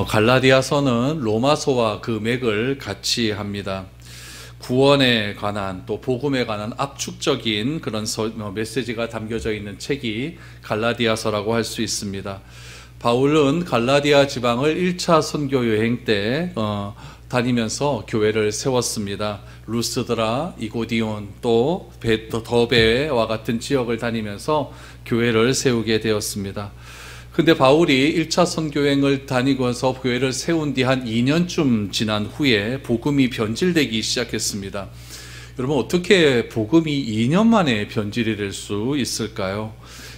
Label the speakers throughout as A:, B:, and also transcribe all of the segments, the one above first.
A: 갈라디아서는 로마서와 그 맥을 같이 합니다. 구원에 관한 또 복음에 관한 압축적인 그런 메시지가 담겨져 있는 책이 갈라디아서라고 할 수 있습니다. 바울은 갈라디아 지방을 1차 선교 여행 때 다니면서 교회를 세웠습니다. 루스드라, 이고디온, 또 더베와 같은 지역을 다니면서 교회를 세우게 되었습니다. 근데 바울이 1차 선교행을 다니면서 교회를 세운 뒤 한 2년쯤 지난 후에 복음이 변질되기 시작했습니다. 여러분, 어떻게 복음이 2년 만에 변질이 될 수 있을까요?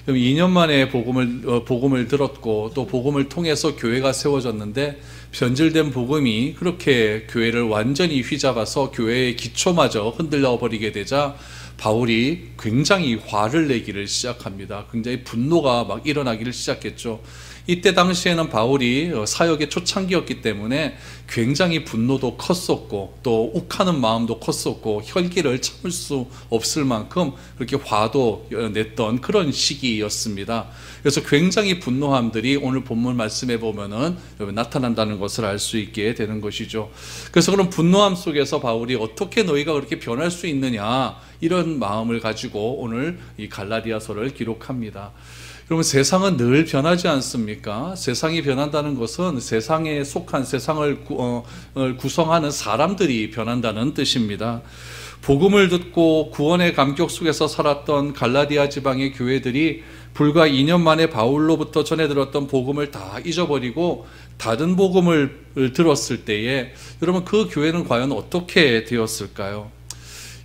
A: 2년 만에 복음을 들었고 또 복음을 통해서 교회가 세워졌는데 변질된 복음이 그렇게 교회를 완전히 휘잡아서 교회의 기초마저 흔들려 버리게 되자 바울이 굉장히 화를 내기를 시작합니다. 굉장히 분노가 막 일어나기를 시작했죠. 이때 당시에는 바울이 사역의 초창기였기 때문에 굉장히 분노도 컸었고 또 욱하는 마음도 컸었고 혈기를 참을 수 없을 만큼 그렇게 화도 냈던 그런 시기였습니다. 그래서 굉장히 분노함들이 오늘 본문 말씀에 보면은 나타난다는 것을 알 수 있게 되는 것이죠. 그래서 그런 분노함 속에서 바울이 어떻게 너희가 그렇게 변할 수 있느냐, 이런 마음을 가지고 오늘 이 갈라디아서를 기록합니다. 여러분, 세상은 늘 변하지 않습니까? 세상이 변한다는 것은 세상에 속한 세상을 구성하는 사람들이 변한다는 뜻입니다. 복음을 듣고 구원의 감격 속에서 살았던 갈라디아 지방의 교회들이 불과 2년 만에 바울로부터 전해 들었던 복음을 다 잊어버리고 다른 복음을 들었을 때에 여러분, 그 교회는 과연 어떻게 되었을까요?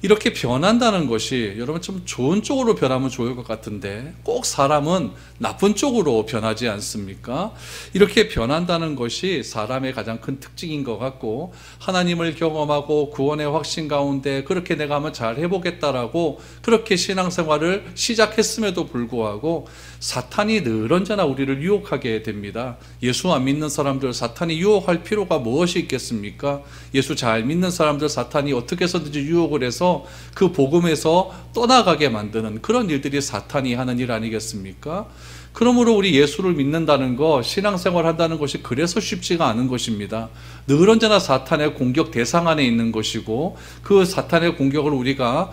A: 이렇게 변한다는 것이 여러분 좀 좋은 쪽으로 변하면 좋을 것 같은데 꼭 사람은 나쁜 쪽으로 변하지 않습니까? 이렇게 변한다는 것이 사람의 가장 큰 특징인 것 같고, 하나님을 경험하고 구원의 확신 가운데 그렇게 내가 한번 잘 해보겠다라고 그렇게 신앙생활을 시작했음에도 불구하고 사탄이 늘 언제나 우리를 유혹하게 됩니다. 예수 안 믿는 사람들 사탄이 유혹할 필요가 무엇이 있겠습니까? 예수 잘 믿는 사람들 사탄이 어떻게 해서든지 유혹을 해서 그 복음에서 떠나가게 만드는 그런 일들이 사탄이 하는 일 아니겠습니까? 그러므로 우리 예수를 믿는다는 것, 신앙생활 한다는 것이 그래서 쉽지가 않은 것입니다. 늘 언제나 사탄의 공격 대상 안에 있는 것이고, 그 사탄의 공격을 우리가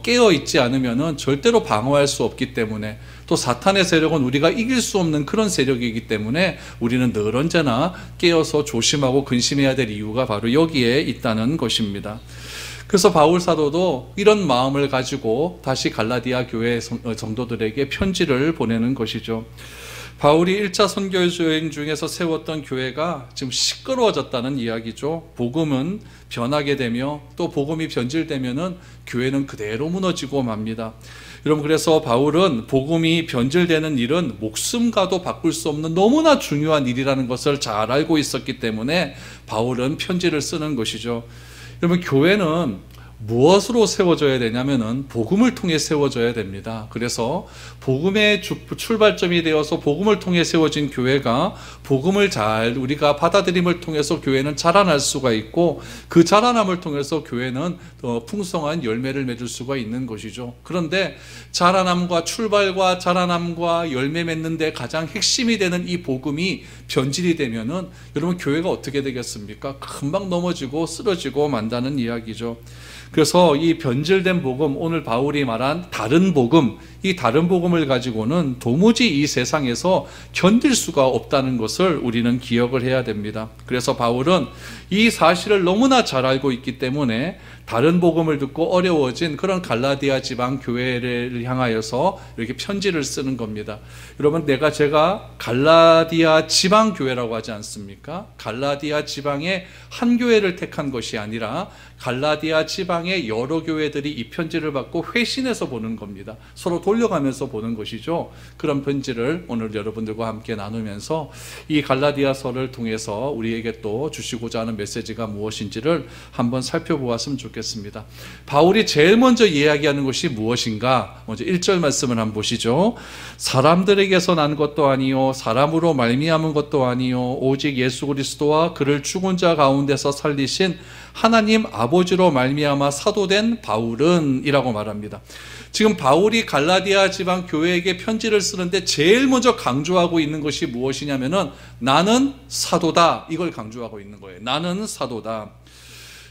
A: 깨어있지 않으면 절대로 방어할 수 없기 때문에, 또 사탄의 세력은 우리가 이길 수 없는 그런 세력이기 때문에 우리는 늘 언제나 깨어서 조심하고 근심해야 될 이유가 바로 여기에 있다는 것입니다. 그래서 바울 사도도 이런 마음을 가지고 다시 갈라디아 교회 성도들에게 편지를 보내는 것이죠. 바울이 1차 선교 여행 중에서 세웠던 교회가 지금 시끄러워졌다는 이야기죠. 복음은 변하게 되며 또 복음이 변질되면은 교회는 그대로 무너지고 맙니다. 여러분, 그래서 바울은 복음이 변질되는 일은 목숨과도 바꿀 수 없는 너무나 중요한 일이라는 것을 잘 알고 있었기 때문에 바울은 편지를 쓰는 것이죠. 여러분, 교회는 무엇으로 세워져야 되냐면은 복음을 통해 세워져야 됩니다. 그래서 복음의 출발점이 되어서 복음을 통해 세워진 교회가 복음을 잘 우리가 받아들임을 통해서 교회는 자라날 수가 있고, 그 자라남을 통해서 교회는 풍성한 열매를 맺을 수가 있는 것이죠. 그런데 자라남과 출발과 자라남과 열매 맺는 데 가장 핵심이 되는 이 복음이 변질이 되면은 여러분, 교회가 어떻게 되겠습니까? 금방 넘어지고 쓰러지고 만다는 이야기죠. 그래서 이 변질된 복음, 오늘 바울이 말한 다른 복음, 이 다른 복음을 가지고는 도무지 이 세상에서 견딜 수가 없다는 것을 우리는 기억을 해야 됩니다. 그래서 바울은 이 사실을 너무나 잘 알고 있기 때문에 다른 복음을 듣고 어려워진 그런 갈라디아 지방 교회를 향하여서 이렇게 편지를 쓰는 겁니다. 여러분, 제가 갈라디아 지방 교회라고 하지 않습니까? 갈라디아 지방의 한 교회를 택한 것이 아니라 갈라디아 지방의 여러 교회들이 이 편지를 받고 회신해서 보는 겁니다. 서로 돌려가면서 보는 것이죠. 그런 편지를 오늘 여러분들과 함께 나누면서 이 갈라디아서를 통해서 우리에게 또 주시고자 하는 메시지가 무엇인지를 한번 살펴보았으면 좋겠습니다. 바울이 제일 먼저 이야기하는 것이 무엇인가? 먼저 1절 말씀을 한번 보시죠. 사람들에게서 난 것도 아니요 사람으로 말미암은 것도 아니요 오직 예수 그리스도와 그를 죽은 자 가운데서 살리신 하나님 아버지로 말미암아 말미암아 사도된 바울은 이라고 말합니다. 지금 바울이 갈라디아 지방 교회에게 편지를 쓰는데 제일 먼저 강조하고 있는 것이 무엇이냐면은 나는 사도다, 이걸 강조하고 있는 거예요. 나는 사도다.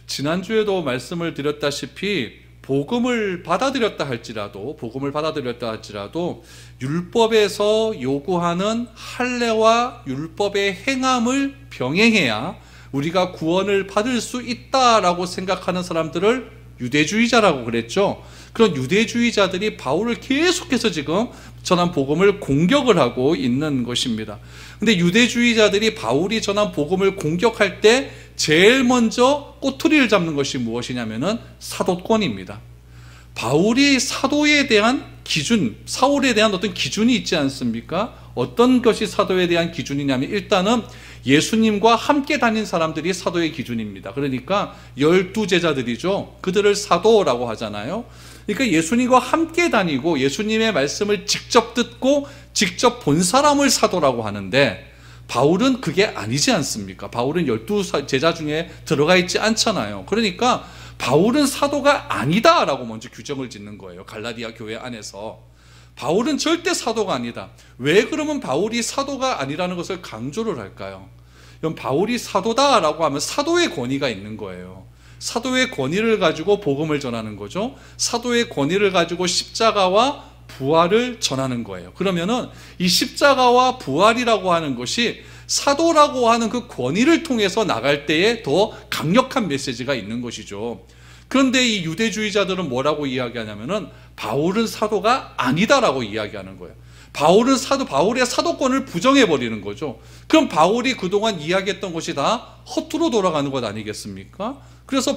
A: 지난주에도 말씀을 드렸다시피 복음을 받아들였다 할지라도 율법에서 요구하는 할례와 율법의 행함을 병행해야 우리가 구원을 받을 수 있다라고 생각하는 사람들을 유대주의자라고 그랬죠. 그런 유대주의자들이 바울을 계속해서 지금 전한 복음을 공격을 하고 있는 것입니다. 근데 유대주의자들이 바울이 전한 복음을 공격할 때 제일 먼저 꼬투리를 잡는 것이 무엇이냐면은 사도권입니다. 바울이 사도에 대한 기준, 사울에 대한 어떤 기준이 있지 않습니까? 어떤 것이 사도에 대한 기준이냐면 일단은 예수님과 함께 다닌 사람들이 사도의 기준입니다. 그러니까 12제자들이죠. 그들을 사도라고 하잖아요. 그러니까 예수님과 함께 다니고 예수님의 말씀을 직접 듣고 직접 본 사람을 사도라고 하는데 바울은 그게 아니지 않습니까? 바울은 12제자 중에 들어가 있지 않잖아요. 그러니까 바울은 사도가 아니다라고 먼저 규정을 짓는 거예요. 갈라디아 교회 안에서. 바울은 절대 사도가 아니다. 왜 그러면 바울이 사도가 아니라는 것을 강조를 할까요? 그럼 바울이 사도다라고 하면 사도의 권위가 있는 거예요. 사도의 권위를 가지고 복음을 전하는 거죠. 사도의 권위를 가지고 십자가와 부활을 전하는 거예요. 그러면은 이 십자가와 부활이라고 하는 것이 사도라고 하는 그 권위를 통해서 나갈 때에 더 강력한 메시지가 있는 것이죠. 그런데 이 유대주의자들은 뭐라고 이야기하냐면은 바울은 사도가 아니다라고 이야기하는 거예요. 바울의 사도권을 부정해버리는 거죠. 그럼 바울이 그동안 이야기했던 것이 다 허투루 돌아가는 것 아니겠습니까? 그래서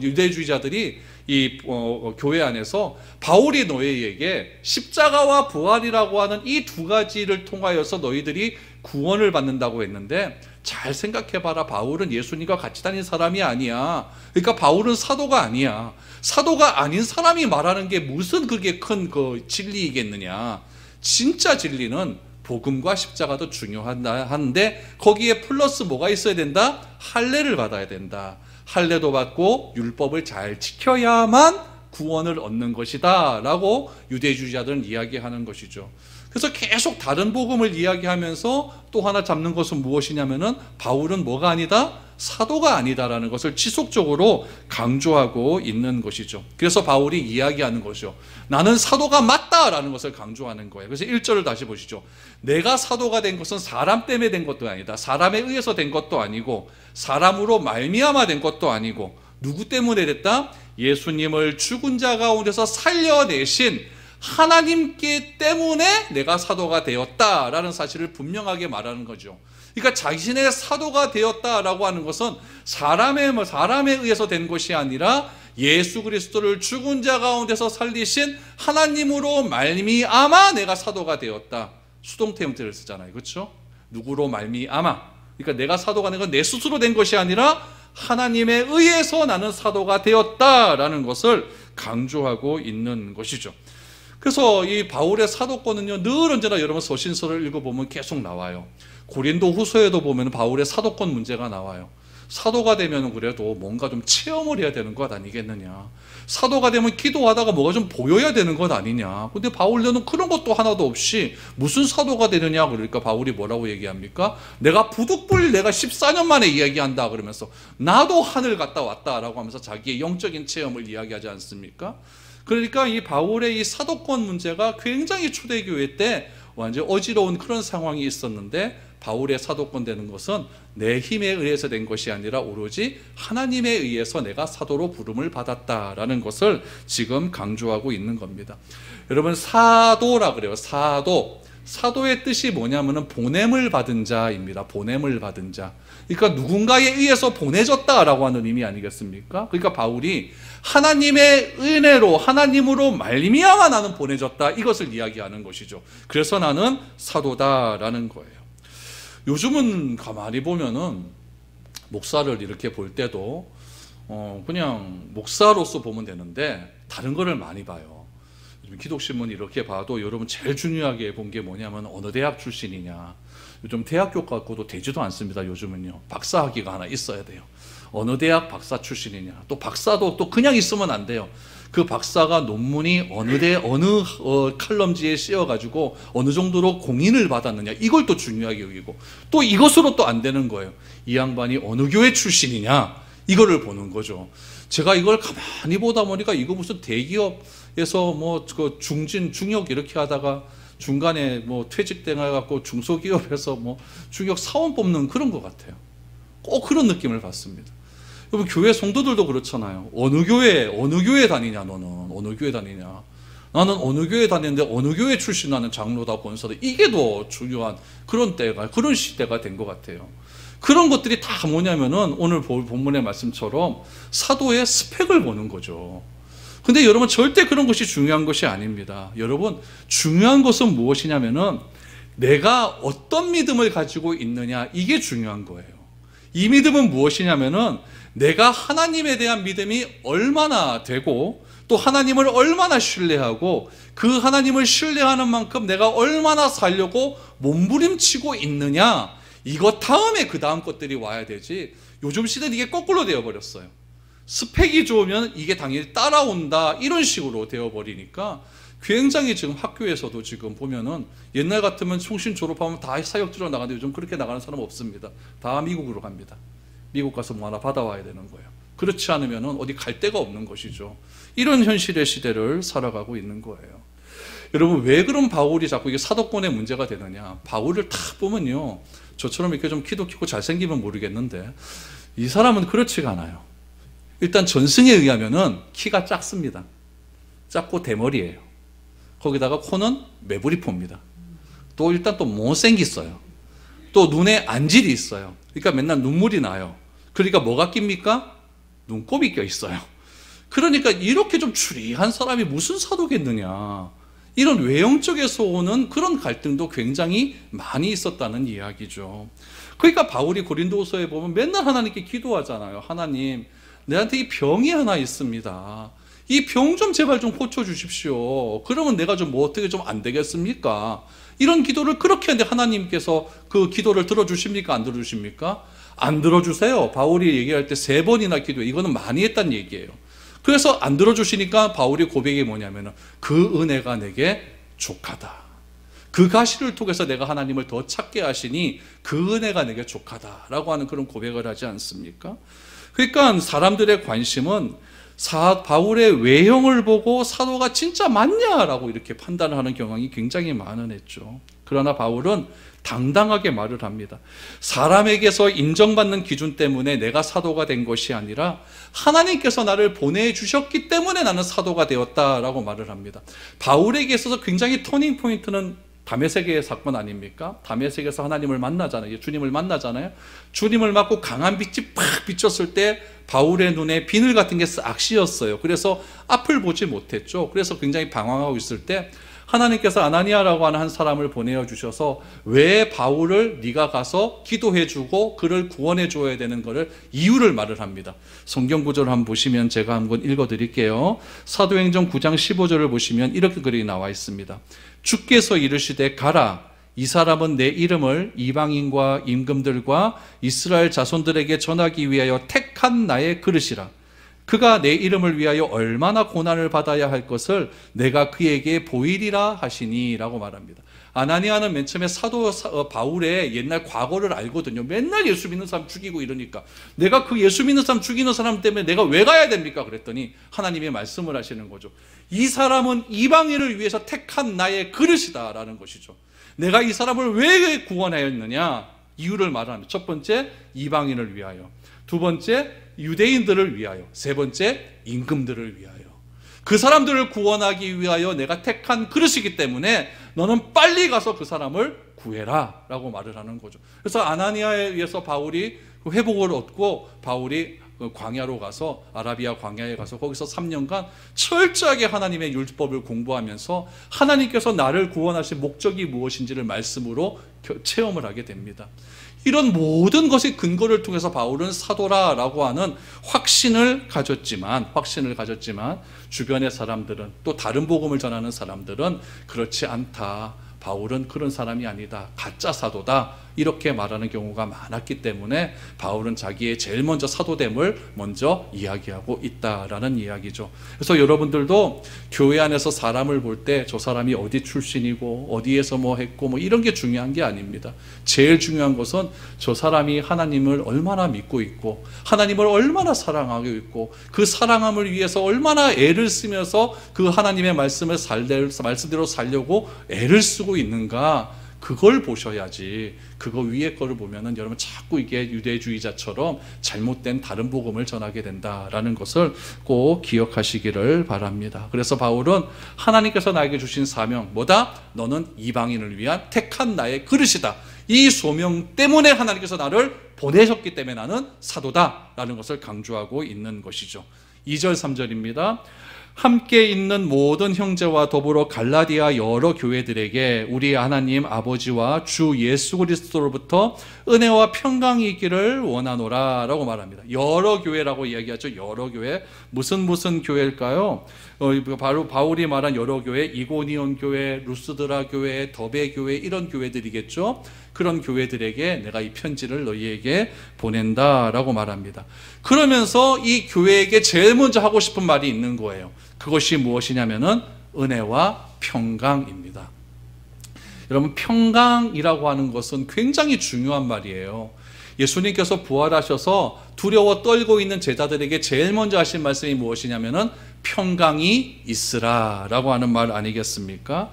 A: 유대주의자들이 이 교회 안에서 바울이 너희에게 십자가와 부활이라고 하는 이 두 가지를 통하여서 너희들이 구원을 받는다고 했는데 잘 생각해봐라. 바울은 예수님과 같이 다닌 사람이 아니야. 그러니까 바울은 사도가 아니야. 사도가 아닌 사람이 말하는 게 무슨 그게 큰 그 진리이겠느냐. 진짜 진리는 복음과 십자가도 중요한데 거기에 플러스 뭐가 있어야 된다? 할례를 받아야 된다. 할례도 받고 율법을 잘 지켜야만 구원을 얻는 것이다 라고 유대주의자들은 이야기하는 것이죠. 그래서 계속 다른 복음을 이야기하면서 또 하나 잡는 것은 무엇이냐면은 바울은 뭐가 아니다? 사도가 아니다라는 것을 지속적으로 강조하고 있는 것이죠. 그래서 바울이 이야기하는 것이죠. 나는 사도가 맞다라는 것을 강조하는 거예요. 그래서 1절을 다시 보시죠. 내가 사도가 된 것은 사람 때문에 된 것도 아니다. 사람에 의해서 된 것도 아니고 사람으로 말미암아 된 것도 아니고 누구 때문에 됐다? 예수님을 죽은 자 가운데서 살려내신 하나님께 때문에 내가 사도가 되었다라는 사실을 분명하게 말하는 거죠. 그러니까 자신의 사도가 되었다라고 하는 것은 사람에 의해서 된 것이 아니라 예수 그리스도를 죽은 자 가운데서 살리신 하나님으로 말미암아 내가 사도가 되었다. 수동태 형태를 쓰잖아요. 그렇죠? 누구로 말미암아. 그러니까 내가 사도가 된 건 내 스스로 된 것이 아니라 하나님에 의해서 나는 사도가 되었다라는 것을 강조하고 있는 것이죠. 그래서 이 바울의 사도권은요, 늘 언제나 여러분 서신서를 읽어보면 계속 나와요. 고린도 후서에도 보면 바울의 사도권 문제가 나와요. 사도가 되면 그래도 뭔가 좀 체험을 해야 되는 것 아니겠느냐. 사도가 되면 기도하다가 뭐가 좀 보여야 되는 것 아니냐. 근데 바울은 그런 것도 하나도 없이 무슨 사도가 되느냐. 그러니까 바울이 뭐라고 얘기합니까? 내가 부득불 내가 14년 만에 이야기한다 그러면서 나도 하늘 갔다 왔다라고 하면서 자기의 영적인 체험을 이야기하지 않습니까? 그러니까 이 바울의 이 사도권 문제가 굉장히 초대교회 때 완전 어지러운 그런 상황이 있었는데 바울의 사도권 되는 것은 내 힘에 의해서 된 것이 아니라 오로지 하나님에 의해서 내가 사도로 부름을 받았다라는 것을 지금 강조하고 있는 겁니다. 여러분 사도라 그래요. 사도의 뜻이 뭐냐면은 보냄을 받은 자입니다. 보냄을 받은 자. 그러니까 누군가에 의해서 보내졌다라고 하는 의미 아니겠습니까? 그러니까 바울이 하나님의 은혜로 하나님으로 말미암아 나는 보내졌다 이것을 이야기하는 것이죠. 그래서 나는 사도다라는 거예요. 요즘은 가만히 보면은 목사를 이렇게 볼 때도 그냥 목사로서 보면 되는데 다른 거를 많이 봐요. 기독신문 이렇게 봐도 여러분 제일 중요하게 본 게 뭐냐면 어느 대학 출신이냐. 요즘 대학교 갖고도 되지도 않습니다. 요즘은요. 박사학위가 하나 있어야 돼요. 어느 대학 박사 출신이냐. 또 박사도 또 그냥 있으면 안 돼요. 그 박사가 논문이 어느 칼럼지에 씌어가지고 어느 정도로 공인을 받았느냐. 이걸 또 중요하게 여기고, 또 이것으로 또 안 되는 거예요. 이 양반이 어느 교회 출신이냐. 이거를 보는 거죠. 제가 이걸 가만히 보다 보니까 이거 무슨 대기업에서 뭐 그 중역 이렇게 하다가 중간에 뭐 퇴직돼가지고 중소기업에서 뭐 중역 사원 뽑는 그런 것 같아요. 꼭 그런 느낌을 받습니다. 여러분, 교회 성도들도 그렇잖아요. 어느 교회 다니냐, 너는? 어느 교회 다니냐? 나는 어느 교회 다니는데 어느 교회 출신하는 장로다, 권사다. 이게 더 중요한 그런 시대가 된 것 같아요. 그런 것들이 다 뭐냐면은 오늘 본문의 말씀처럼 사도의 스펙을 보는 거죠. 근데 여러분, 절대 그런 것이 중요한 것이 아닙니다. 여러분, 중요한 것은 무엇이냐면은 내가 어떤 믿음을 가지고 있느냐, 이게 중요한 거예요. 이 믿음은 무엇이냐면은 내가 하나님에 대한 믿음이 얼마나 되고, 또 하나님을 얼마나 신뢰하고, 그 하나님을 신뢰하는 만큼 내가 얼마나 살려고 몸부림치고 있느냐, 이것 다음에 그 다음 것들이 와야 되지. 요즘 시대는 이게 거꾸로 되어버렸어요. 스펙이 좋으면 이게 당연히 따라온다, 이런 식으로 되어버리니까 굉장히 지금 학교에서도 지금 보면은 옛날 같으면 총신 졸업하면 다 사역지로 나가는데 요즘 그렇게 나가는 사람 없습니다. 다 미국으로 갑니다. 미국 가서 뭐 하나 받아와야 되는 거예요. 그렇지 않으면 어디 갈 데가 없는 것이죠. 이런 현실의 시대를 살아가고 있는 거예요. 여러분, 왜 그런 바울이 자꾸 이게 사도권의 문제가 되느냐. 바울을 딱 보면요, 저처럼 이렇게 좀 키도 크고 잘생기면 모르겠는데 이 사람은 그렇지가 않아요. 일단 전승에 의하면은 키가 작습니다. 작고 대머리예요. 거기다가 코는 매부리포입니다. 또 일단 또 못생겼어요. 또 눈에 안질이 있어요. 그러니까 맨날 눈물이 나요. 그러니까 뭐가 낍니까? 눈곱이 껴 있어요. 그러니까 이렇게 좀 추리한 사람이 무슨 사도겠느냐. 이런 외형적에서 오는 그런 갈등도 굉장히 많이 있었다는 이야기죠. 그러니까 바울이 고린도후서에 보면 맨날 하나님께 기도하잖아요. 하나님, 내한테 이 병이 하나 있습니다. 이 병 좀 제발 좀 고쳐주십시오. 그러면 내가 좀 뭐 어떻게 좀 안 되겠습니까? 이런 기도를 그렇게 하는데 하나님께서 그 기도를 들어주십니까? 안 들어주십니까? 안 들어주세요. 바울이 얘기할 때 3번이나 기도해. 이거는 많이 했다는 얘기예요. 그래서 안 들어주시니까 바울이 고백이 뭐냐면 그 은혜가 내게 족하다. 그 가시를 통해서 내가 하나님을 더 찾게 하시니 그 은혜가 내게 족하다라고 하는 그런 고백을 하지 않습니까? 그러니까 사람들의 관심은 바울의 외형을 보고 사도가 진짜 맞냐라고 이렇게 판단을 하는 경향이 굉장히 많았죠. 그러나 바울은 당당하게 말을 합니다. 사람에게서 인정받는 기준 때문에 내가 사도가 된 것이 아니라 하나님께서 나를 보내주셨기 때문에 나는 사도가 되었다라고 말을 합니다. 바울에게 있어서 굉장히 터닝 포인트는 다메섹의 사건 아닙니까? 다메섹에서 하나님을 만나잖아요. 주님을 만나잖아요. 주님을 맞고 강한 빛이 팍 비쳤을 때 바울의 눈에 비늘 같은 게 싹 씌었어요. 그래서 앞을 보지 못했죠. 그래서 굉장히 방황하고 있을 때 하나님께서 아나니아라고 하는 한 사람을 보내어 주셔서 왜 바울을 네가 가서 기도해 주고 그를 구원해 줘야 되는 거를 이유를 말을 합니다. 성경 구절을 한번 보시면 제가 한번 읽어 드릴게요. 사도행전 9장 15절을 보시면 이렇게 글이 나와 있습니다. 주께서 이르시되 가라, 이 사람은 내 이름을 이방인과 임금들과 이스라엘 자손들에게 전하기 위하여 택한 나의 그릇이라. 그가 내 이름을 위하여 얼마나 고난을 받아야 할 것을 내가 그에게 보이리라 하시니 라고 말합니다. 아나니아는 맨 처음에 사도 바울의 옛날 과거를 알거든요. 맨날 예수 믿는 사람 죽이고 이러니까 내가 그 예수 믿는 사람 죽이는 사람 때문에 내가 왜 가야 됩니까? 그랬더니 하나님의 말씀을 하시는 거죠. 이 사람은 이방인을 위해서 택한 나의 그릇이다 라는 것이죠. 내가 이 사람을 왜 구원하였느냐? 이유를 말합니다. 첫 번째, 이방인을 위하여. 두 번째, 유대인들을 위하여. 세 번째, 임금들을 위하여. 그 사람들을 구원하기 위하여 내가 택한 그릇이기 때문에 너는 빨리 가서 그 사람을 구해라 라고 말을 하는 거죠. 그래서 아나니아에 의해서 바울이 회복을 얻고 바울이 광야로 가서 아라비아 광야에 가서 거기서 3년간 철저하게 하나님의 율법을 공부하면서 하나님께서 나를 구원하신 목적이 무엇인지를 말씀으로 체험을 하게 됩니다. 이런 모든 것의 근거를 통해서 바울은 사도라라고 하는 확신을 가졌지만 주변의 사람들은, 또 다른 복음을 전하는 사람들은 그렇지 않다, 바울은 그런 사람이 아니다, 가짜 사도다, 이렇게 말하는 경우가 많았기 때문에 바울은 자기의 제일 먼저 사도됨을 먼저 이야기하고 있다라는 이야기죠. 그래서 여러분들도 교회 안에서 사람을 볼 때 저 사람이 어디 출신이고 어디에서 뭐 했고 뭐 이런 게 중요한 게 아닙니다. 제일 중요한 것은 저 사람이 하나님을 얼마나 믿고 있고 하나님을 얼마나 사랑하고 있고 그 사랑함을 위해서 얼마나 애를 쓰면서 그 하나님의 말씀대로 살려고 애를 쓰고 있는가, 그걸 보셔야지. 그거 위에 거를 보면은 여러분 자꾸 이게 유대주의자처럼 잘못된 다른 복음을 전하게 된다라는 것을 꼭 기억하시기를 바랍니다. 그래서 바울은 하나님께서 나에게 주신 사명, 뭐다? 너는 이방인을 위한 택한 나의 그릇이다. 이 소명 때문에 하나님께서 나를 보내셨기 때문에 나는 사도다라는 것을 강조하고 있는 것이죠. 2절 3절입니다. 함께 있는 모든 형제와 더불어 갈라디아 여러 교회들에게 우리 하나님 아버지와 주 예수 그리스도로부터 은혜와 평강이 있기를 원하노라 라고 말합니다. 여러 교회라고 이야기하죠. 여러 교회. 무슨 교회일까요? 바로 바울이 말한 여러 교회, 이고니온 교회, 루스드라 교회, 더베 교회, 이런 교회들이겠죠. 그런 교회들에게 내가 이 편지를 너희에게 보낸다라고 말합니다. 그러면서 이 교회에게 제일 먼저 하고 싶은 말이 있는 거예요. 그것이 무엇이냐면은 은혜와 평강입니다. 여러분, 평강이라고 하는 것은 굉장히 중요한 말이에요. 예수님께서 부활하셔서 두려워 떨고 있는 제자들에게 제일 먼저 하신 말씀이 무엇이냐면은 평강이 있으라라고 하는 말 아니겠습니까?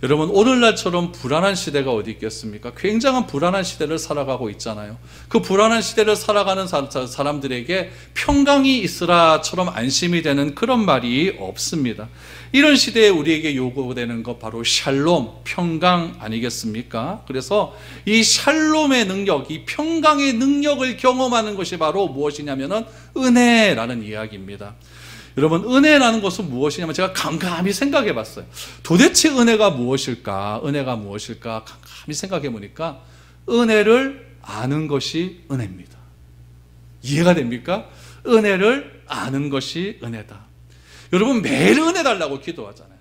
A: 여러분, 오늘날처럼 불안한 시대가 어디 있겠습니까? 굉장한 불안한 시대를 살아가고 있잖아요. 그 불안한 시대를 살아가는 사람들에게 평강이 있으라처럼 안심이 되는 그런 말이 없습니다. 이런 시대에 우리에게 요구되는 것 바로 샬롬, 평강 아니겠습니까? 그래서 이 샬롬의 능력, 이 평강의 능력을 경험하는 것이 바로 무엇이냐면은 은혜라는 이야기입니다. 여러분, 은혜라는 것은 무엇이냐면 제가 감감히 생각해 봤어요. 도대체 은혜가 무엇일까? 은혜가 무엇일까? 감감히 생각해 보니까 은혜를 아는 것이 은혜입니다. 이해가 됩니까? 은혜를 아는 것이 은혜다. 여러분, 매일 은혜 달라고 기도하잖아요.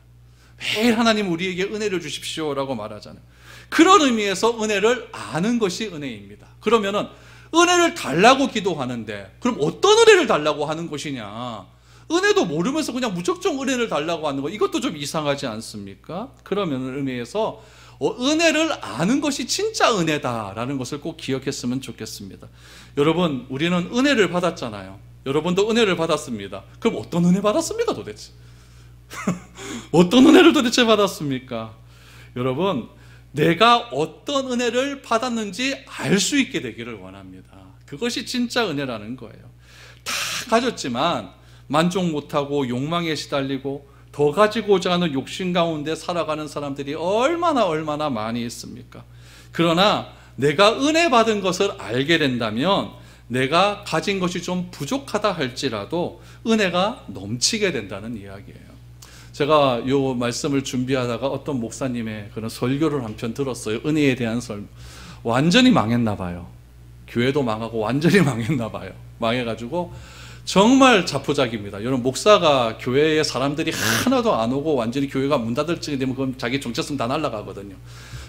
A: 매일 하나님 우리에게 은혜를 주십시오라고 말하잖아요. 그런 의미에서 은혜를 아는 것이 은혜입니다. 그러면은 은혜를 달라고 기도하는데 그럼 어떤 은혜를 달라고 하는 것이냐? 은혜도 모르면서 그냥 무작정 은혜를 달라고 하는 거, 이것도 좀 이상하지 않습니까? 그러면 의미에서 은혜를 아는 것이 진짜 은혜다라는 것을 꼭 기억했으면 좋겠습니다. 여러분, 우리는 은혜를 받았잖아요. 여러분도 은혜를 받았습니다. 그럼 어떤 은혜 받았습니까 도대체? 어떤 은혜를 도대체 받았습니까? 여러분, 내가 어떤 은혜를 받았는지 알 수 있게 되기를 원합니다. 그것이 진짜 은혜라는 거예요. 다 가졌지만 만족 못하고 욕망에 시달리고 더 가지고자 하는 욕심 가운데 살아가는 사람들이 얼마나 많이 있습니까? 그러나 내가 은혜 받은 것을 알게 된다면 내가 가진 것이 좀 부족하다 할지라도 은혜가 넘치게 된다는 이야기예요. 제가 이 말씀을 준비하다가 어떤 목사님의 그런 설교를 한 편 들었어요. 은혜에 대한 설교. 완전히 망했나 봐요. 교회도 망하고 완전히 망했나 봐요. 망해가지고 정말 자포자기입니다. 여러분, 목사가 교회에 사람들이 하나도 안 오고 완전히 교회가 문 닫을 쯤 되면 그건 자기 정체성 다 날아가거든요.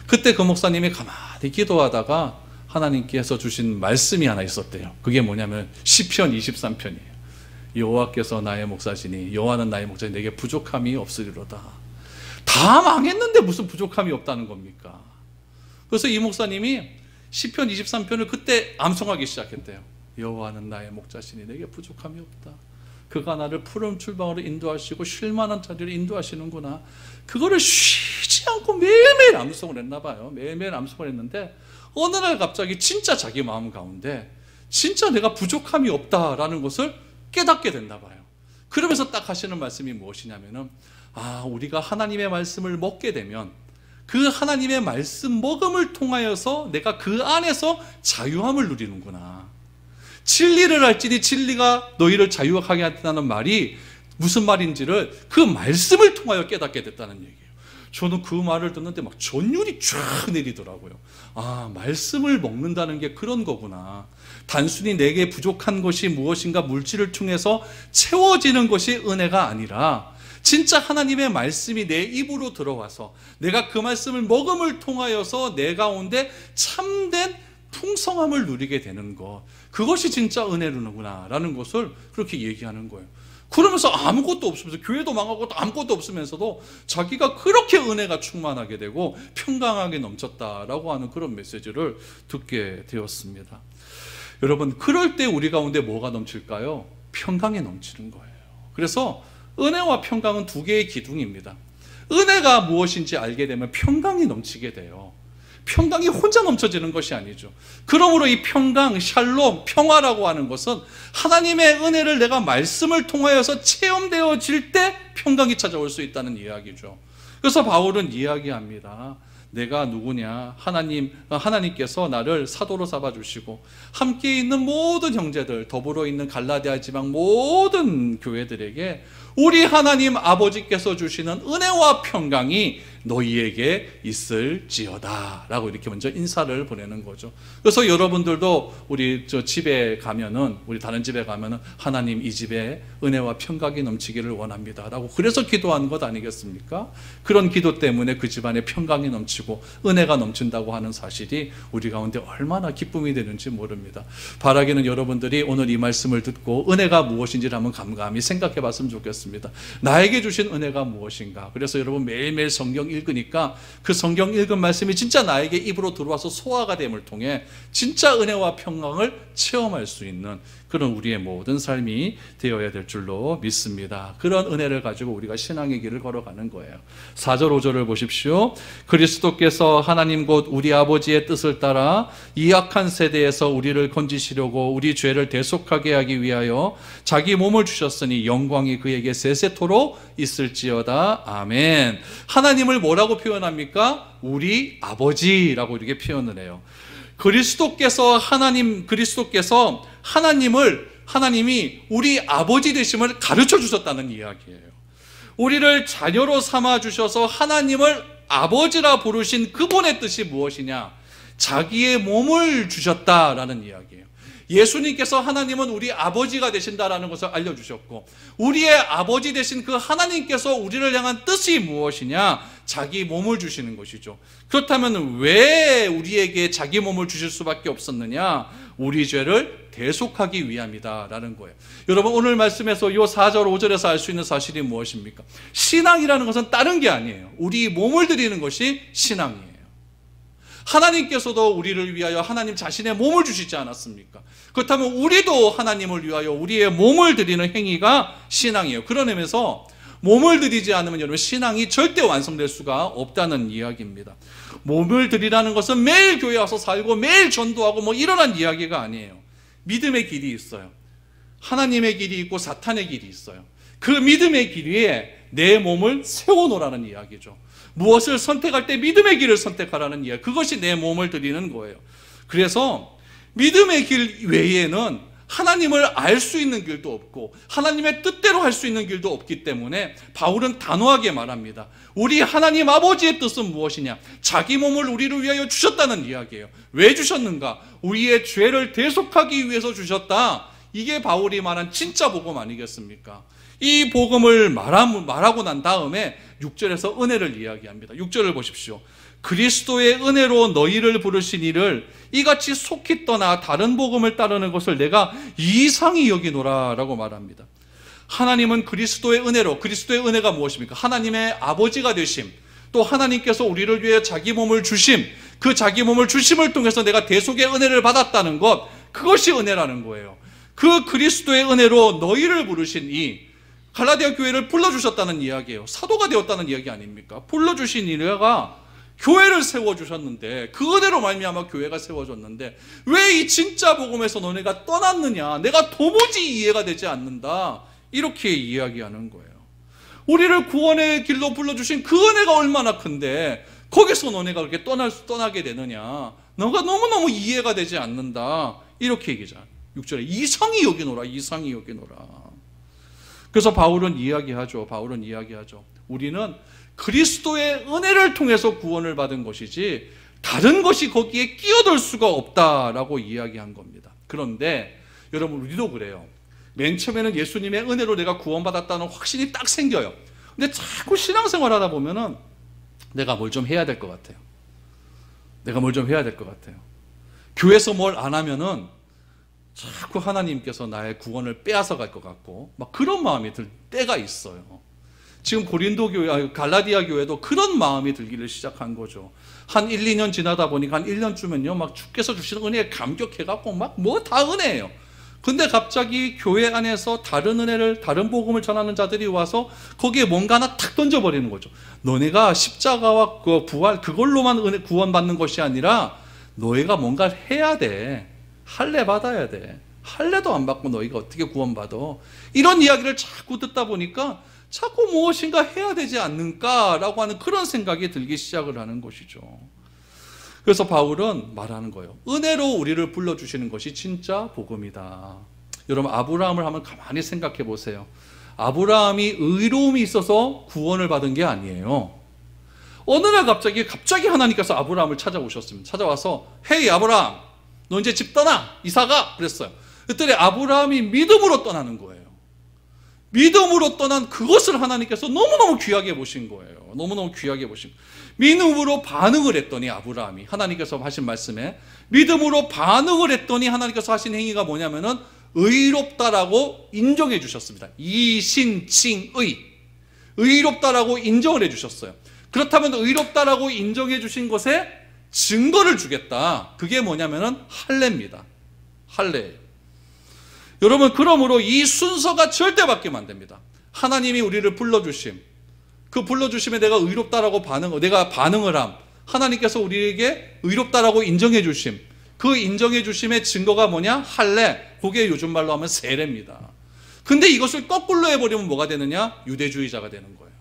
A: 그때 그 목사님이 가만히 기도하다가 하나님께서 주신 말씀이 하나 있었대요. 그게 뭐냐면 시편 23편이에요. 여호와께서 나의 목사시니 여호와는 나의 목자니 내게 부족함이 없으리로다. 다 망했는데 무슨 부족함이 없다는 겁니까? 그래서 이 목사님이 시편 23편을 그때 암송하기 시작했대요. 여호와는 나의 목자시니 내게 부족함이 없다. 그가 나를 푸른 출방으로 인도하시고 쉴만한 자리로 인도하시는구나. 그거를 쉬지 않고 매일매일 암송을 했나 봐요. 매일매일 암송을 했는데 어느 날 갑자기 진짜 자기 마음 가운데 진짜 내가 부족함이 없다라는 것을 깨닫게 됐나 봐요. 그러면서 딱 하시는 말씀이 무엇이냐면은, 우리가 하나님의 말씀을 먹게 되면 그 하나님의 말씀 먹음을 통하여서 내가 그 안에서 자유함을 누리는구나. 진리를 알지니 진리가 너희를 자유하게 한다는 말이 무슨 말인지를 그 말씀을 통하여 깨닫게 됐다는 얘기예요. 저는 그 말을 듣는데 막 전율이 쫙 내리더라고요. 아, 말씀을 먹는다는 게 그런 거구나. 단순히 내게 부족한 것이 무엇인가 물질을 통해서 채워지는 것이 은혜가 아니라 진짜 하나님의 말씀이 내 입으로 들어와서 내가 그 말씀을 먹음을 통하여서 내 가운데 참된 풍성함을 누리게 되는 것, 그것이 진짜 은혜로구나 라는 것을 그렇게 얘기하는 거예요. 그러면서 아무것도 없으면서, 교회도 망하고 아무것도 없으면서도 자기가 그렇게 은혜가 충만하게 되고 평강하게 넘쳤다라고 하는 그런 메시지를 듣게 되었습니다. 여러분, 그럴 때 우리 가운데 뭐가 넘칠까요? 평강이 넘치는 거예요. 그래서 은혜와 평강은 두 개의 기둥입니다. 은혜가 무엇인지 알게 되면 평강이 넘치게 돼요. 평강이 혼자 넘쳐지는 것이 아니죠. 그러므로 이 평강, 샬롬, 평화라고 하는 것은 하나님의 은혜를 내가 말씀을 통하여서 체험되어질 때 평강이 찾아올 수 있다는 이야기죠. 그래서 바울은 이야기합니다. 내가 누구냐? 하나님께서 나를 사도로 삼아주시고 함께 있는 모든 형제들, 더불어 있는 갈라디아 지방 모든 교회들에게 우리 하나님 아버지께서 주시는 은혜와 평강이 너희에게 있을지어다 라고 이렇게 먼저 인사를 보내는 거죠. 그래서 여러분들도 우리 집에 가면은, 우리 다른 집에 가면은 하나님 이 집에 은혜와 평강이 넘치기를 원합니다 라고 그래서 기도한 것 아니겠습니까? 그런 기도 때문에 그 집안에 평강이 넘치고 은혜가 넘친다고 하는 사실이 우리 가운데 얼마나 기쁨이 되는지 모릅니다. 바라기는 여러분들이 오늘 이 말씀을 듣고 은혜가 무엇인지를 한번 감감히 생각해 봤으면 좋겠습니다. 나에게 주신 은혜가 무엇인가? 그래서 여러분 매일매일 성경 읽으니까 그 성경 읽은 말씀이 진짜 나에게 입으로 들어와서 소화가 됨을 통해 진짜 은혜와 평강을 체험할 수 있는 그런 우리의 모든 삶이 되어야 될 줄로 믿습니다. 그런 은혜를 가지고 우리가 신앙의 길을 걸어가는 거예요. 4절 5절을 보십시오. 그리스도께서 하나님 곧 우리 아버지의 뜻을 따라 이 악한 세대에서 우리를 건지시려고 우리 죄를 대속하게 하기 위하여 자기 몸을 주셨으니 영광이 그에게 세세토록 있을지어다. 아멘. 하나님을 뭐라고 표현합니까? 우리 아버지라고 이렇게 표현을 해요. 그리스도께서 하나님이 우리 아버지 되심을 가르쳐 주셨다는 이야기예요. 우리를 자녀로 삼아 주셔서 하나님을 아버지라 부르신 그분의 뜻이 무엇이냐? 자기의 몸을 주셨다라는 이야기예요. 예수님께서 하나님은 우리 아버지가 되신다라는 것을 알려주셨고, 우리의 아버지 되신 그 하나님께서 우리를 향한 뜻이 무엇이냐? 자기 몸을 주시는 것이죠. 그렇다면 왜 우리에게 자기 몸을 주실 수밖에 없었느냐? 우리 죄를 대속하기 위함이다 라는 거예요. 여러분, 오늘 말씀에서 이 4절 5절에서 알 수 있는 사실이 무엇입니까? 신앙이라는 것은 다른 게 아니에요. 우리 몸을 드리는 것이 신앙이에요. 하나님께서도 우리를 위하여 하나님 자신의 몸을 주시지 않았습니까? 그렇다면 우리도 하나님을 위하여 우리의 몸을 드리는 행위가 신앙이에요. 그런 의미에서 몸을 드리지 않으면 여러분 신앙이 절대 완성될 수가 없다는 이야기입니다. 몸을 드리라는 것은 매일 교회 와서 살고 매일 전도하고 뭐 이러한 이야기가 아니에요. 믿음의 길이 있어요. 하나님의 길이 있고 사탄의 길이 있어요. 그 믿음의 길 위에 내 몸을 세워놓으라는 이야기죠. 무엇을 선택할 때 믿음의 길을 선택하라는 이야기, 그것이 내 몸을 드리는 거예요. 그래서 믿음의 길 외에는 하나님을 알 수 있는 길도 없고 하나님의 뜻대로 할 수 있는 길도 없기 때문에 바울은 단호하게 말합니다. 우리 하나님 아버지의 뜻은 무엇이냐? 자기 몸을 우리를 위하여 주셨다는 이야기예요. 왜 주셨는가? 우리의 죄를 대속하기 위해서 주셨다. 이게 바울이 말한 진짜 복음 아니겠습니까? 이 복음을 말하고 난 다음에 6절에서 은혜를 이야기합니다. 6절을 보십시오. 그리스도의 은혜로 너희를 부르신 이를 이같이 속히 떠나 다른 복음을 따르는 것을 내가 이상히 여기노라 라고 말합니다. 하나님은 그리스도의 은혜로, 그리스도의 은혜가 무엇입니까? 하나님의 아버지가 되심, 또 하나님께서 우리를 위해 자기 몸을 주심, 그 자기 몸을 주심을 통해서 내가 대속의 은혜를 받았다는 것, 그것이 은혜라는 거예요. 그 그리스도의 은혜로 너희를 부르신 이 갈라디아 교회를 불러주셨다는 이야기예요. 사도가 되었다는 이야기 아닙니까? 불러주신 이가 교회를 세워주셨는데, 그 은혜로 말미암아 교회가 세워졌는데 왜 이 진짜 복음에서 너네가 떠났느냐? 내가 도무지 이해가 되지 않는다. 이렇게 이야기하는 거예요. 우리를 구원의 길로 불러주신 그 은혜가 얼마나 큰데 거기서 너네가 그렇게 떠나게 되느냐? 너가 너무너무 이해가 되지 않는다. 이렇게 얘기잖아. 6절에 이상히 여기노라, 이상히 여기노라. 그래서 바울은 이야기하죠. 우리는 그리스도의 은혜를 통해서 구원을 받은 것이지 다른 것이 거기에 끼어들 수가 없다라고 이야기한 겁니다. 그런데 여러분, 우리도 그래요. 맨 처음에는 예수님의 은혜로 내가 구원받았다는 확신이 딱 생겨요. 근데 자꾸 신앙생활 하다 보면은 내가 뭘 좀 해야 될 것 같아요. 교회에서 뭘 안 하면은 자꾸 하나님께서 나의 구원을 빼앗아 갈 것 같고 막 그런 마음이 들 때가 있어요. 지금 고린도 교회, 갈라디아 교회도 그런 마음이 들기를 시작한 거죠. 한 1, 2년 지나다 보니까 한 1년쯤은요 막 주께서 주시는 은혜에 감격해갖고 막 뭐 다 은혜예요. 근데 갑자기 교회 안에서 다른 은혜를, 다른 복음을 전하는 자들이 와서 거기에 뭔가 하나 탁 던져버리는 거죠. 너네가 십자가와 그 부활 그걸로만 은혜 구원받는 것이 아니라 너희가 뭔가를 해야 돼. 할례 받아야 돼. 할례도 안 받고 너희가 어떻게 구원받아. 이런 이야기를 자꾸 듣다 보니까 자꾸 무엇인가 해야 되지 않는가라고 하는 그런 생각이 들기 시작을 하는 것이죠. 그래서 바울은 말하는 거예요. 은혜로 우리를 불러주시는 것이 진짜 복음이다. 여러분, 아브라함을 한번 가만히 생각해 보세요. 아브라함이 의로움이 있어서 구원을 받은 게 아니에요. 어느 날 갑자기 하나님께서 아브라함을 찾아오셨습니다. 찾아와서 헤이 아브라함, 너 이제 집 떠나, 이사가 그랬어요. 그랬더니 아브라함이 믿음으로 떠나는 거예요. 믿음으로 떠난 그것을 하나님께서 너무너무 귀하게 보신 거예요. 믿음으로 반응을 했더니 아브라함이 하나님께서 하신 말씀에 믿음으로 반응을 했더니 하나님께서 하신 행위가 뭐냐면은 의롭다라고 인정해 주셨습니다. 이신칭의, 의롭다라고 인정을 해 주셨어요. 그렇다면 의롭다라고 인정해 주신 것에 증거를 주겠다. 그게 뭐냐면은 할례입니다. 할례. 여러분, 그러므로 이 순서가 절대 바뀌면 안 됩니다. 하나님이 우리를 불러주심, 그 불러주심에 내가 의롭다라고 내가 반응을 함, 하나님께서 우리에게 의롭다라고 인정해 주심, 그 인정해 주심의 증거가 뭐냐? 할례. 그게 요즘 말로 하면 세례입니다. 근데 이것을 거꾸로 해버리면 뭐가 되느냐? 유대주의자가 되는 거예요.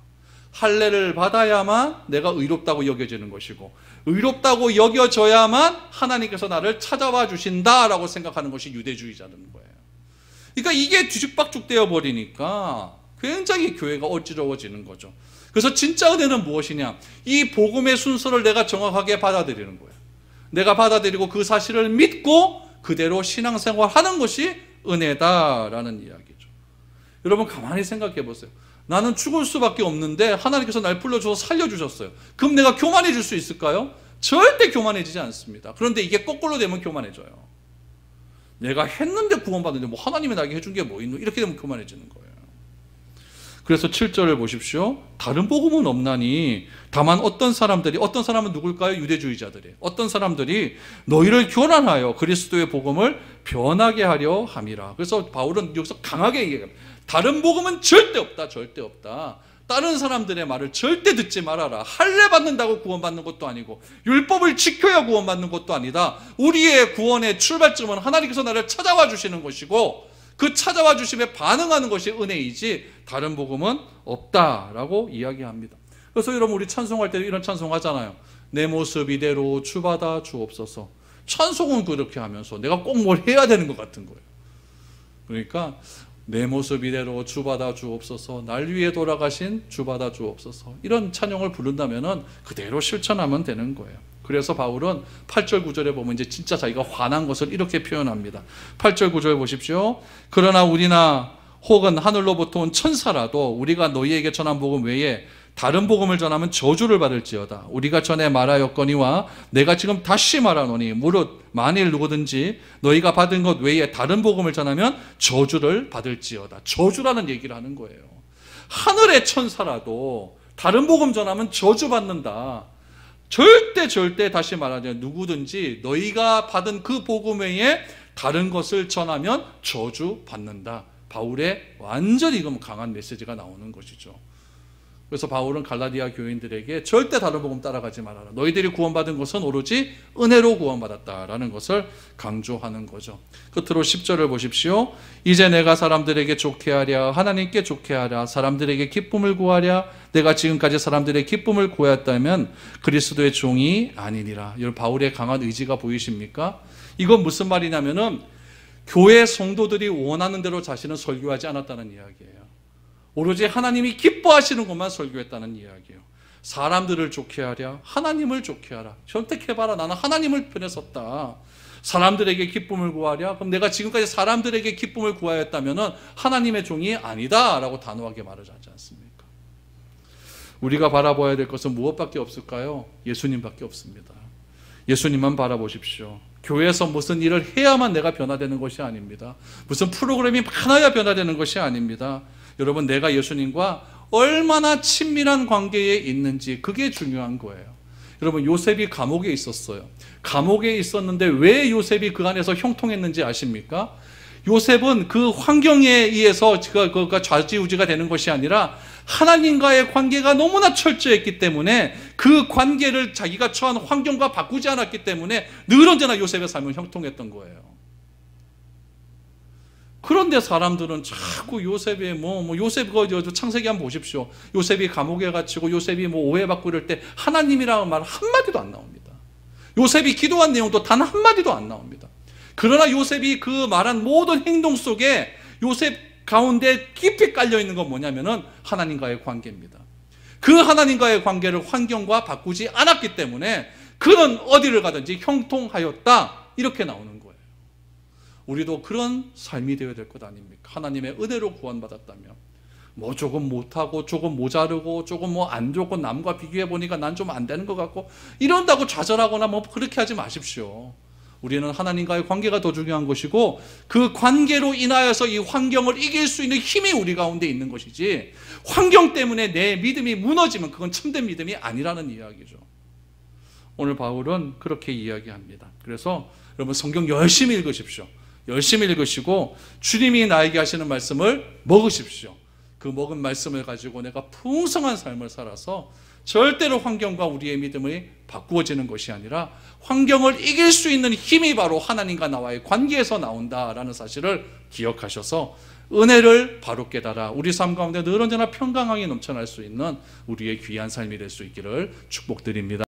A: 할례를 받아야만 내가 의롭다고 여겨지는 것이고, 의롭다고 여겨져야만 하나님께서 나를 찾아와 주신다라고 생각하는 것이 유대주의자는 거예요. 그러니까 이게 뒤죽박죽 되어 버리니까 굉장히 교회가 어지러워지는 거죠. 그래서 진짜 은혜는 무엇이냐? 이 복음의 순서를 내가 정확하게 받아들이는 거예요. 내가 받아들이고 그 사실을 믿고 그대로 신앙생활하는 것이 은혜다라는 이야기죠. 여러분, 가만히 생각해 보세요. 나는 죽을 수밖에 없는데 하나님께서 날 불러줘서 살려주셨어요. 그럼 내가 교만해질 수 있을까요? 절대 교만해지지 않습니다. 그런데 이게 거꾸로 되면 교만해져요. 내가 했는데 구원받는데 뭐 하나님이 나에게 해준 게 뭐 있노? 이렇게 되면 교만해지는 거예요. 그래서 7절을 보십시오. 다른 복음은 없나니 다만 어떤 사람은 누굴까요? 유대주의자들이. 어떤 사람들이 너희를 교란하여 그리스도의 복음을 변하게 하려 함이라. 그래서 바울은 여기서 강하게 얘기합니다. 다른 복음은 절대 없다. 다른 사람들의 말을 절대 듣지 말아라. 할례 받는다고 구원받는 것도 아니고 율법을 지켜야 구원받는 것도 아니다. 우리의 구원의 출발점은 하나님께서 나를 찾아와 주시는 것이고 그 찾아와 주심에 반응하는 것이 은혜이지 다른 복음은 없다라고 이야기합니다. 그래서 여러분, 우리 찬송할 때 이런 찬송하잖아요. 내 모습 이대로 주받아 주옵소서. 찬송은 그렇게 하면서 내가 꼭 뭘 해야 되는 것 같은 거예요. 그러니까 내 모습 이대로 주받아 주옵소서, 날 위해 돌아가신 주받아 주옵소서, 이런 찬양을 부른다면 그대로 실천하면 되는 거예요. 그래서 바울은 8절 9절에 보면 이제 진짜 자기가 화난 것을 이렇게 표현합니다. 8절 9절 보십시오. 그러나 우리나 혹은 하늘로부터 온 천사라도 우리가 너희에게 전한 복음 외에 다른 복음을 전하면 저주를 받을지어다. 우리가 전에 말하였거니와 내가 지금 다시 말하노니 무릇 만일 누구든지 너희가 받은 것 외에 다른 복음을 전하면 저주를 받을지어다. 저주라는 얘기를 하는 거예요. 하늘의 천사라도 다른 복음 전하면 저주받는다. 절대 다시 말하자면 누구든지 너희가 받은 그 복음 외에 다른 것을 전하면 저주받는다. 바울의 완전히 강한 메시지가 나오는 것이죠. 그래서 바울은 갈라디아 교인들에게 절대 다른 복음 따라가지 말아라. 너희들이 구원받은 것은 오로지 은혜로 구원받았다라는 것을 강조하는 거죠. 끝으로 10절을 보십시오. 이제 내가 사람들에게 좋게 하랴 하나님께 좋게 하랴 사람들에게 기쁨을 구하랴 내가 지금까지 사람들의 기쁨을 구하였다면 그리스도의 종이 아니니라. 여러분, 바울의 강한 의지가 보이십니까? 이건 무슨 말이냐면은 교회 성도들이 원하는 대로 자신은 설교하지 않았다는 이야기예요. 오로지 하나님이 기뻐하시는 것만 설교했다는 이야기예요. 사람들을 좋게 하랴, 하나님을 좋게 하라. 선택해봐라. 나는 하나님을 편에 섰다. 사람들에게 기쁨을 구하랴. 그럼 내가 지금까지 사람들에게 기쁨을 구하였다면 하나님의 종이 아니다 라고 단호하게 말을 하지 않습니까? 우리가 바라봐야 될 것은 무엇밖에 없을까요? 예수님밖에 없습니다. 예수님만 바라보십시오. 교회에서 무슨 일을 해야만 내가 변화되는 것이 아닙니다. 무슨 프로그램이 많아야 변화되는 것이 아닙니다. 여러분, 내가 예수님과 얼마나 친밀한 관계에 있는지, 그게 중요한 거예요. 여러분, 요셉이 감옥에 있었어요. 감옥에 있었는데 왜 요셉이 그 안에서 형통했는지 아십니까? 요셉은 그 환경에 의해서 그가 좌지우지가 되는 것이 아니라 하나님과의 관계가 너무나 철저했기 때문에 그 관계를 자기가 처한 환경과 바꾸지 않았기 때문에 늘 언제나 요셉의 삶은 형통했던 거예요. 그런데 사람들은 자꾸 요셉의 요셉 창세기 한번 보십시오. 요셉이 감옥에 갇히고 요셉이 오해받고 이럴 때 하나님이라는 말 한마디도 안 나옵니다. 요셉이 기도한 내용도 단 한마디도 안 나옵니다. 그러나 요셉이 그 말한 모든 행동 속에 요셉 가운데 깊이 깔려 있는 건 뭐냐면은 하나님과의 관계입니다. 그 하나님과의 관계를 환경과 바꾸지 않았기 때문에 그는 어디를 가든지 형통하였다, 이렇게 나오는 거예요. 우리도 그런 삶이 되어야 될 것 아닙니까? 하나님의 은혜로 구원받았다면 조금 못하고 조금 모자르고 조금 안 좋고 남과 비교해 보니까 난 좀 안 되는 것 같고 이런다고 좌절하거나 그렇게 하지 마십시오. 우리는 하나님과의 관계가 더 중요한 것이고 그 관계로 인하여서 이 환경을 이길 수 있는 힘이 우리 가운데 있는 것이지, 환경 때문에 내 믿음이 무너지면 그건 참된 믿음이 아니라는 이야기죠. 오늘 바울은 그렇게 이야기합니다. 그래서 여러분, 성경 열심히 읽으십시오. 열심히 읽으시고 주님이 나에게 하시는 말씀을 먹으십시오. 그 먹은 말씀을 가지고 내가 풍성한 삶을 살아서 절대로 환경과 우리의 믿음이 바꾸어지는 것이 아니라 환경을 이길 수 있는 힘이 바로 하나님과 나와의 관계에서 나온다라는 사실을 기억하셔서 은혜를 바로 깨달아 우리 삶 가운데 늘 언제나 평강하게 넘쳐날 수 있는 우리의 귀한 삶이 될 수 있기를 축복드립니다.